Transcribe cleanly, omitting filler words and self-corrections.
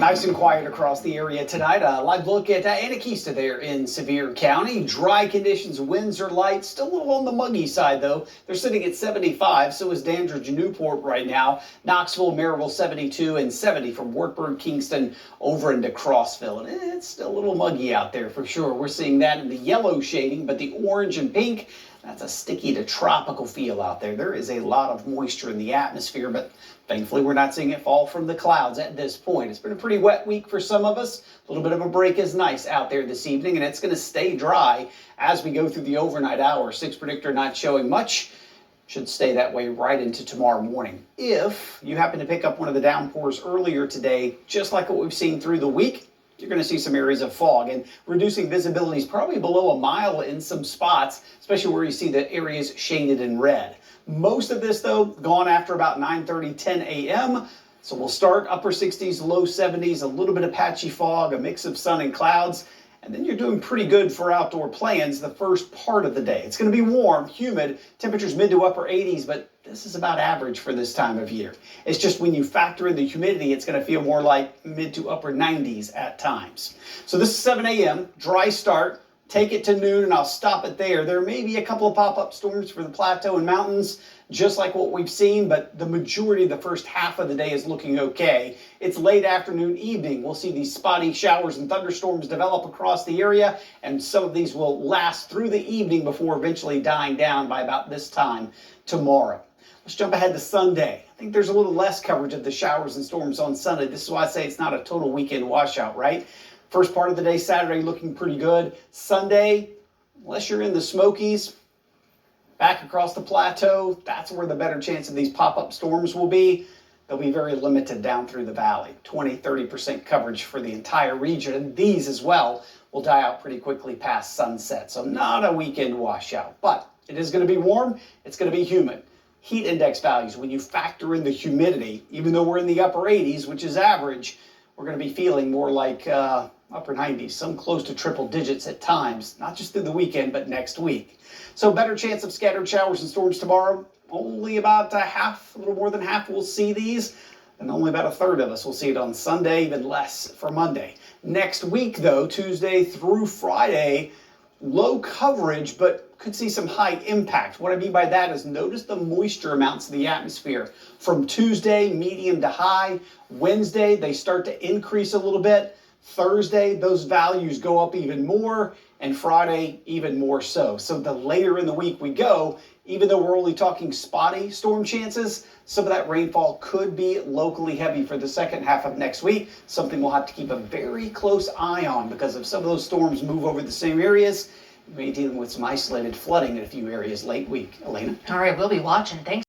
Nice and quiet across the area tonight. A live look at Anakeesta there in Sevier County. Dry conditions, winds are light, still a little on the muggy side though. They're sitting at 75, so is Dandridge, Newport right now. Knoxville, Maryville 72 and 70 from Wartburg, Kingston over into Crossville. And it's still a little muggy out there for sure. We're seeing that in the yellow shading, but the orange and pink, that's a sticky to tropical feel out there. There is a lot of moisture in the atmosphere, but thankfully we're not seeing it fall from the clouds at this point. It's been a pretty wet week for some of us. A little bit of a break is nice out there this evening, and it's going to stay dry as we go through the overnight hours. 6 predictor not showing much. Should stay that way right into tomorrow morning. If you happen to pick up one of the downpours earlier today, just like what we've seen through the week, you're going to see some areas of fog, and reducing visibility is probably below a mile in some spots, especially where you see the areas shaded in red. Most of this, though, gone after about 9:30, 10 a.m. So we'll start upper 60s, low 70s, a little bit of patchy fog, a mix of sun and clouds, and then you're doing pretty good for outdoor plans the first part of the day. It's going to be warm, humid, temperatures mid to upper 80s, but this is about average for this time of year. It's just when you factor in the humidity, it's going to feel more like mid to upper 90s at times. So this is 7 a.m., dry start. Take it to noon and I'll stop it there. There may be a couple of pop-up storms for the plateau and mountains, just like what we've seen, but the majority of the first half of the day is looking okay. It's late afternoon, evening. We'll see these spotty showers and thunderstorms develop across the area, and some of these will last through the evening before eventually dying down by about this time tomorrow. Let's jump ahead to Sunday. I think there's a little less coverage of the showers and storms on Sunday. This is why I say it's not a total weekend washout, right? First part of the day, Saturday, looking pretty good. Sunday, unless you're in the Smokies, back across the plateau, that's where the better chance of these pop-up storms will be. They'll be very limited down through the valley. 20-30% coverage for the entire region. And these as well will die out pretty quickly past sunset. So not a weekend washout, but it is going to be warm. It's going to be humid. Heat index values, when you factor in the humidity, even though we're in the upper 80s, which is average, we're going to be feeling more like upper 90s, some close to triple digits at times, not just through the weekend, but next week. So better chance of scattered showers and storms tomorrow. Only about half, a little more than half will see these, and only about a third of us will see it on Sunday, even less for Monday. Next week, though, Tuesday through Friday, low coverage, but could see some high impact. What I mean by that is notice the moisture amounts in the atmosphere. From Tuesday, medium to high. Wednesday, they start to increase a little bit. Thursday, those values go up even more, and Friday, even more so. So the later in the week we go, even though we're only talking spotty storm chances, some of that rainfall could be locally heavy for the second half of next week. Something we'll have to keep a very close eye on, because if some of those storms move over the same areas, we may be dealing with some isolated flooding in a few areas late week. Elena? All right, we'll be watching. Thanks.